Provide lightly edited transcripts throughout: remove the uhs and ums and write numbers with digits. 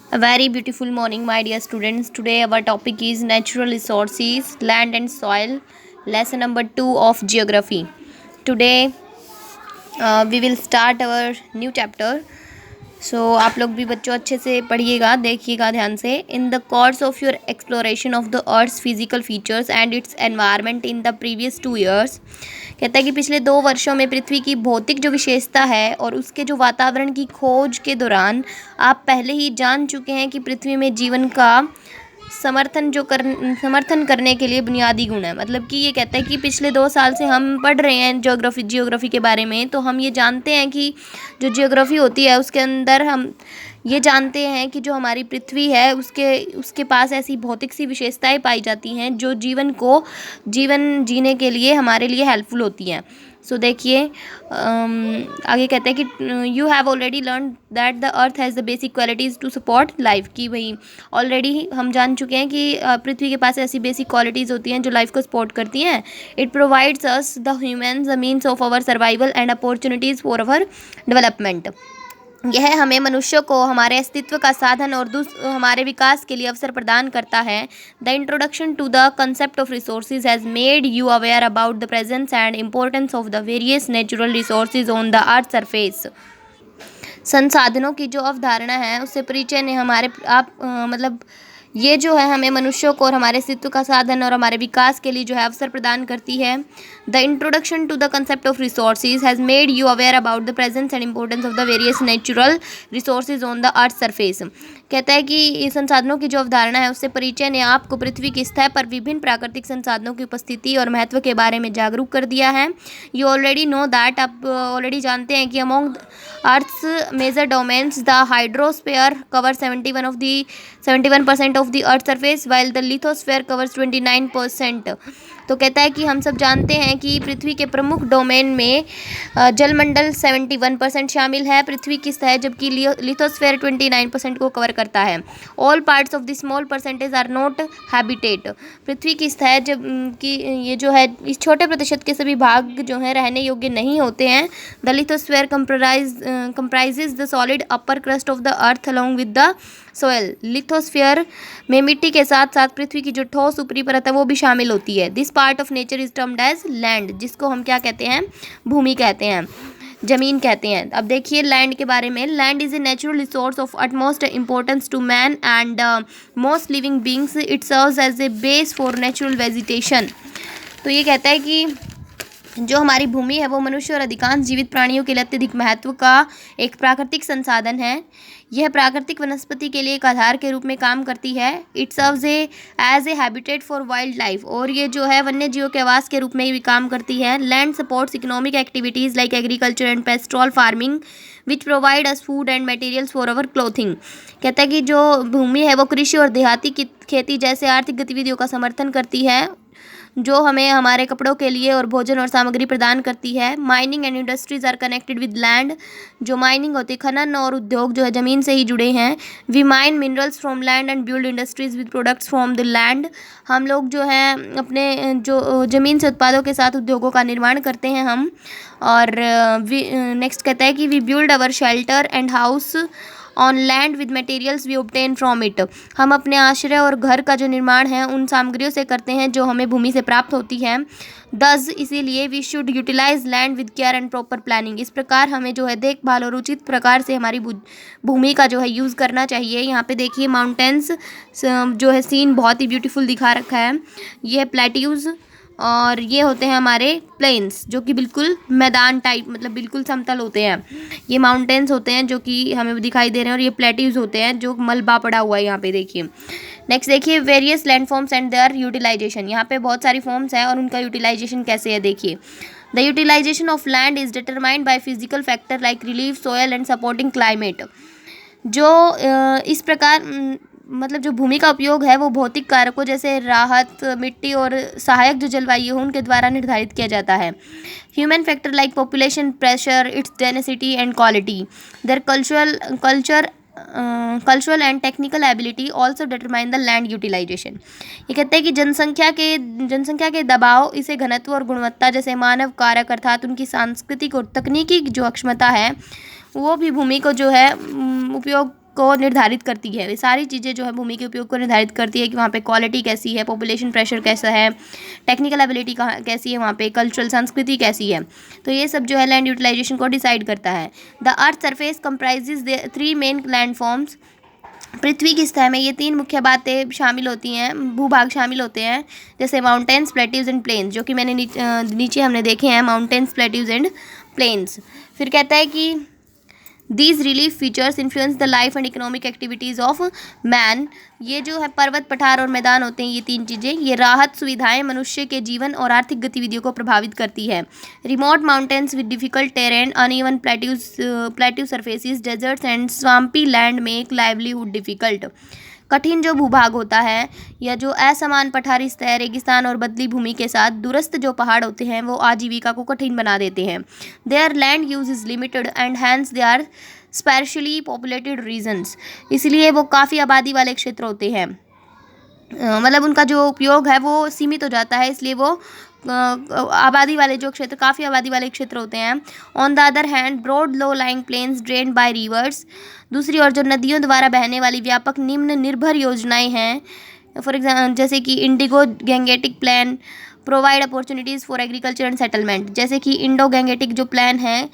A very beautiful morning, my dear students. Today, our topic is natural resources, land and soil, lesson number 2 of geography. Today, we will start our new chapter. सो आप लोग भी बच्चों अच्छे से पढ़िएगा, देखिएगा ध्यान से. In the course of your exploration of the earth's physical features and its environment in the previous 2 years. कहता है कि पिछले 2 वर्षों में पृथ्वी की भौतिक जो विशेषता है और उसके जो वातावरण की खोज के दौरान आप पहले ही जान चुके हैं कि पृथ्वी में जीवन का समर्थन करने के लिए बुनियादी गुण है. मतलब कि ये कहता है कि पिछले 2 साल से हम पढ़ रहे हैं जियोग्राफी के बारे में, तो हम ये जानते हैं कि जो जियोग्राफी होती है उसके अंदर हम ये जानते हैं कि जो हमारी पृथ्वी है उसके पास ऐसी भौतिक सी विशेषताएं पाई जाती हैं जो जीवन जीने के लिए हमारे लिए हेल्पफुल होती हैं. सो देखिए, आगे कहते हैं कि you have already learn that the earth has the basic qualities to support life. की भाई ऑलरेडी हम जान चुके हैं कि पृथ्वी के पास ऐसी बेसिक क्वालिटीज़ होती हैं जो लाइफ को सपोर्ट करती हैं. It provides us the humans the means of our survival and opportunities for our development. यह हमें मनुष्यों को हमारे अस्तित्व का साधन और हमारे विकास के लिए अवसर प्रदान करता है. The introduction to the concept of resources has made you aware about the presence and importance of the various natural resources on the earth surface. संसाधनों की जो अवधारणा है उससे परिचय ने हमारे मतलब ये जो है हमें मनुष्यों को और हमारे अस्तित्व का साधन और हमारे विकास के लिए जो है अवसर प्रदान करती है. The introduction to the concept of resources has made you aware about the presence and importance of the various natural resources on the earth surface. कहता है कि संसाधनों की जो अवधारणा है उससे परिचय ने आपको पृथ्वी की सतह पर विभिन्न प्राकृतिक संसाधनों की उपस्थिति और महत्व के बारे में जागरूक कर दिया है. यू ऑलरेडी नो दैट, आप ऑलरेडी जानते हैं कि among earth's major domains the hydrosphere cover 71% of the earth surface while the lithosphere covers 29%. तो कहता है कि हम सब जानते हैं कि पृथ्वी के प्रमुख डोमेन में जलमंडल 71% शामिल है पृथ्वी की सतह, जबकि लिथोस्फीयर 29% को कवर करता है. All parts of the small percentage are not habitat. पृथ्वी की सतह जब कि ये जो है इस छोटे प्रतिशत के सभी भाग जो हैं रहने योग्य नहीं होते हैं. The lithosphere comprises the solid upper crust of the earth along with the soil. Lithosphere में मिट्टी के साथ साथ पृथ्वी की जो ठोस ऊपरी परत है वो भी शामिल होती है. This part of nature is termed as land, जिसको हम क्या कहते हैं, भूमि कहते हैं, जमीन कहते हैं. अब देखिए लैंड के बारे में. Land is a natural resource of utmost importance to man and most living beings. It serves as a base for natural vegetation. तो ये कहता है कि जो हमारी भूमि है वो मनुष्य और अधिकांश जीवित प्राणियों के लिए अत्यधिक महत्व का एक प्राकृतिक संसाधन है. यह प्राकृतिक वनस्पति के लिए एक आधार के रूप में काम करती है. It serves as a habitat for wild life. और ये जो है वन्य जीवों के आवास के रूप में भी काम करती है. Land supports economic activities like agriculture and पेस्ट्रोल farming which provide us food and materials for our clothing. कहता है कि जो भूमि है वो कृषि और देहाती की खेती जैसे आर्थिक गतिविधियों का समर्थन करती है जो हमें हमारे कपड़ों के लिए और भोजन और सामग्री प्रदान करती है. Mining and industries are connected with land. जो माइनिंग होती है, खनन और उद्योग जो है ज़मीन से ही जुड़े हैं. We mine minerals from land and build industries with products from the land. हम लोग जो हैं अपने जो ज़मीन से उत्पादों के साथ उद्योगों का निर्माण करते हैं हम. और नेक्स्ट कहता है कि we build our shelter and house on land with materials we obtain from it. हम अपने आश्रय और घर का जो निर्माण है उन सामग्रियों से करते हैं जो हमें भूमि से प्राप्त होती है. दस इसीलिए we should utilise land with care and proper planning. इस प्रकार हमें जो है देखभाल और उचित प्रकार से हमारी भूमि का जो है यूज़ करना चाहिए. यहाँ पे देखिए माउंटेन्स जो है सीन बहुत ही ब्यूटीफुल दिखा रखा है. ये है प्लेट्यूज़ और ये होते हैं हमारे प्लेन्स जो कि बिल्कुल मैदान टाइप, मतलब बिल्कुल समतल होते हैं. ये माउंटेन्स होते हैं जो कि हमें दिखाई दे रहे हैं और ये प्लेट्यूज होते हैं जो मलबा पड़ा हुआ है यहाँ पे देखिए. नेक्स्ट देखिए various land forms and their utilisation. यहाँ पे बहुत सारी फॉर्म्स हैं और उनका यूटिलाइजेशन कैसे है देखिए. The utilisation of land is determined by physical factor like relief soil and supporting climate. जो इस प्रकार मतलब जो भूमि का उपयोग है वो भौतिक कारकों जैसे राहत मिट्टी और सहायक जो जलवायु है उनके द्वारा निर्धारित किया जाता है. Human factor like population pressure its density and quality. Their cultural and technical ability also determine the land utilisation. ये कहते हैं कि जनसंख्या के दबाव, इसे घनत्व और गुणवत्ता जैसे मानव कारक अर्थात उनकी सांस्कृतिक और तकनीकी जो अक्षमता है वो भी भूमि को जो है उपयोग को निर्धारित करती है। ये सारी चीज़ें जो है भूमि के उपयोग को निर्धारित करती है कि वहाँ पे क्वालिटी कैसी है, पॉपुलेशन प्रेशर कैसा है, टेक्निकल एबिलिटी कहाँ कैसी है, वहाँ पे कल्चरल संस्कृति कैसी है। तो ये सब जो है लैंड यूटिलाइजेशन को डिसाइड करता है। The earth surface comprises the 3 main land forms. पृथ्वी की सतह में ये 3 मुख्य बातें शामिल होती हैं, भूभाग शामिल होते हैं, जैसे माउंटेन्स, प्लेट्यूज एंड प्लेन्स, जो कि मैंने नीचे हमने देखे हैं, माउंटेन्स, प्लेट्यूज एंड प्लेन्स। फिर कहता है कि these relief features influence the life and economic activities of man. ये जो है पर्वत, पठार और मैदान होते हैं, ये 3 चीज़ें, ये राहत सुविधाएं मनुष्य के जीवन और आर्थिक गतिविधियों को प्रभावित करती है। Remote mountains with difficult terrain, uneven plateau surfaces, deserts and swampy land make livelihood difficult. कठिन जो भूभाग होता है या जो असमान पठारी सतह, रेगिस्तान और बदली भूमि के साथ दूरस्थ जो पहाड़ होते हैं वो आजीविका को कठिन बना देते हैं। Their land use is limited and hence they are sparsely populated regions. इसलिए वो काफ़ी आबादी वाले क्षेत्र होते हैं, मतलब उनका जो उपयोग है वो सीमित हो जाता है, इसलिए वो आबादी वाले जो क्षेत्र, काफ़ी आबादी वाले क्षेत्र होते हैं। On the other hand broad low lying plains drained by rivers. दूसरी ओर जो नदियों द्वारा बहने वाली व्यापक निम्न निर्भर योजनाएं हैं, फॉर एग्जाम्पल जैसे कि Indigo Gangetic plan provide opportunities for agriculture and settlement. जैसे कि इंडो गैंगेटिक जो प्लान है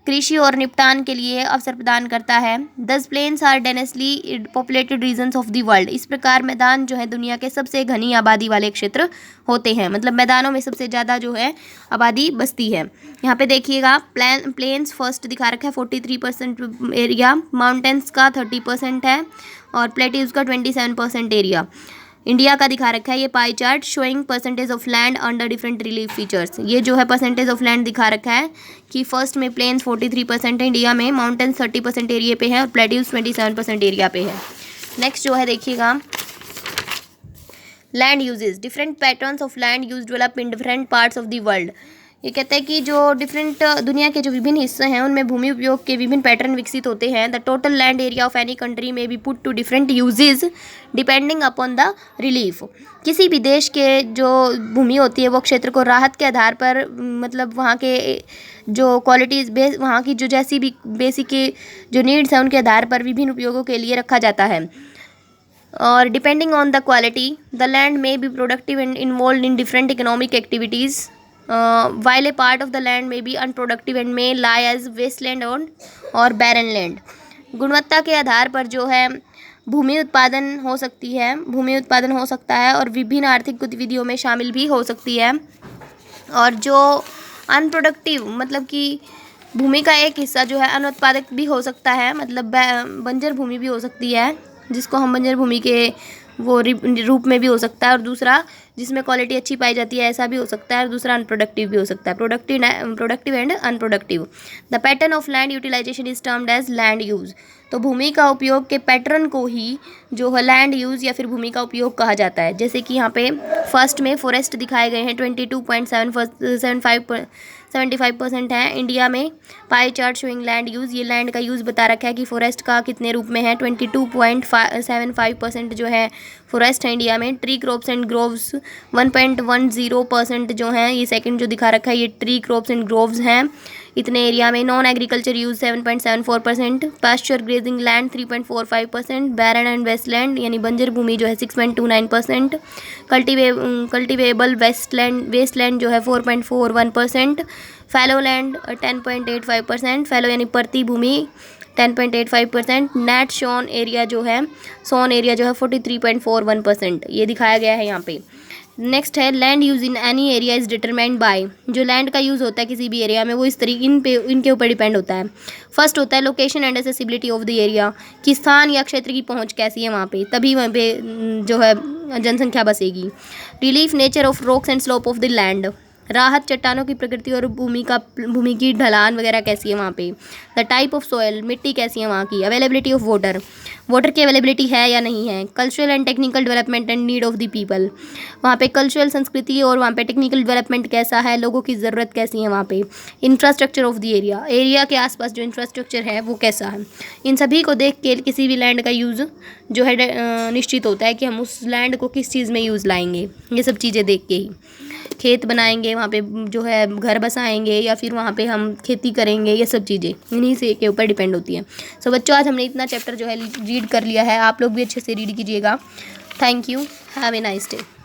कृषि और निपटान के लिए अवसर प्रदान करता है। 10 plains are densely populated regions of the world. इस प्रकार मैदान जो है दुनिया के सबसे घनी आबादी वाले क्षेत्र होते हैं, मतलब मैदानों में सबसे ज़्यादा जो है आबादी बसती है। यहाँ पे देखिएगा प्लेन्स फर्स्ट दिखा रखा है 43% एरिया, माउंटेन्स का 30% है और प्लेट्यूज का 27% एरिया। इंडिया का दिखा रखा है ये pie chart showing percentage of land under different relief features. ये जो है परसेंटेज ऑफ लैंड दिखा रखा है कि फर्स्ट में प्लेन्स 43% है इंडिया में, माउंटेन्स 30% एरिया पे है और प्लेट्यूज 27% एरिया पे है। नेक्स्ट जो है देखिएगा land uses, different patterns of land use develop in different parts of the world. ये कहते हैं कि जो डिफरेंट दुनिया के जो विभिन्न हिस्से हैं उनमें भूमि उपयोग के विभिन्न पैटर्न विकसित होते हैं। The total land area of any country may be put to different uses depending upon the relief. किसी भी देश के जो भूमि होती है वो क्षेत्र को राहत के आधार पर, मतलब वहाँ के जो क्वालिटीज़ वहाँ की जो जैसी भी बेसिक जो नीड्स हैं उनके आधार पर विभिन्न उपयोगों के लिए रखा जाता है। और depending on the quality the land may be productive and involve in different economic activities while a part of the land may be unproductive and may lie as wasteland और barren land। गुणवत्ता के आधार पर जो है भूमि उत्पादन हो सकता है और विभिन्न आर्थिक गतिविधियों में शामिल भी हो सकती है। और जो अनप्रोडक्टिव मतलब कि भूमि का एक हिस्सा जो है अनुत्पादक भी हो सकता है, मतलब बंजर भूमि भी हो सकती है, जिसको हम बंजर भूमि के वो रूप में भी हो सकता है। और दूसरा जिसमें क्वालिटी अच्छी पाई जाती है ऐसा भी हो सकता है, और दूसरा अनप्रोडक्टिव भी हो सकता है, productive and unproductive. The pattern of land utilisation is termed as land use. तो भूमि का उपयोग के पैटर्न को ही जो है लैंड यूज़ या फिर भूमि का उपयोग कहा जाता है। जैसे कि यहाँ पे फर्स्ट में फॉरेस्ट दिखाए गए हैं 22.75% है इंडिया में। Pie chart showing land use, ये लैंड का यूज़ बता रखा है कि फॉरेस्ट का कितने रूप में है। 22.75% जो है फॉरेस्ट है इंडिया में। ट्री क्रॉप्स एंड ग्रोव्स 1.10% जो हैं, ये सेकंड जो दिखा रखा है ये ट्री क्रॉप्स एंड ग्रोव्स हैं इतने एरिया में। Non agriculture use 7.74%, pasture grazing land 3.45%, barren and wasteland यानी बंजर भूमि जो है 6.29%, कल्टिवेबल वेस्टलैंड जो है 4.41%, फैलो लैंड 10.85%, फैलो यानी परती भूमि 10.85%, नेट सोन एरिया जो है 43.41%, ये दिखाया गया है यहाँ पे। नेक्स्ट है land use in any area is determined bye. जो लैंड का यूज़ होता है किसी भी एरिया में वो इस तरीके इनके ऊपर डिपेंड होता है। फर्स्ट होता है location and accessibility of the area, कि स्थान या क्षेत्र की पहुंच कैसी है वहाँ पे, तभी वहाँ पे जो है जनसंख्या बसेगी। Relief nature of rocks and slope of the land, राहत चट्टानों की प्रकृति और भूमि की ढलान वगैरह कैसी है वहाँ पे। द टाइप ऑफ सॉयल, मिट्टी कैसी है वहाँ की। अवेलेबिलिटी ऑफ वाटर की अवेलेबिलिटी है या नहीं है। Cultural and technical development and need of the people, वहाँ पे कल्चरल संस्कृति और वहाँ पे टेक्निकल डेवलपमेंट कैसा है, लोगों की ज़रूरत कैसी है वहाँ पे। इंफ्रास्ट्रक्चर ऑफ द एरिया के आसपास जो इंफ्रास्ट्रक्चर है वो कैसा है। इन सभी को देख के किसी भी लैंड का यूज़ जो है निश्चित होता है कि हम उस लैंड को किस चीज़ में यूज़ लाएंगे। ये सब चीज़ें देख के ही खेत बनाएंगे, जाके वहाँ पे जो है घर बसाएंगे या फिर वहाँ पे हम खेती करेंगे, ये सब चीज़ें इन्हीं से के ऊपर डिपेंड होती हैं। सो बच्चों, आज हमने इतना चैप्टर जो है रीड कर लिया है, आप लोग भी अच्छे से रीड कीजिएगा। Thank you, have a nice day.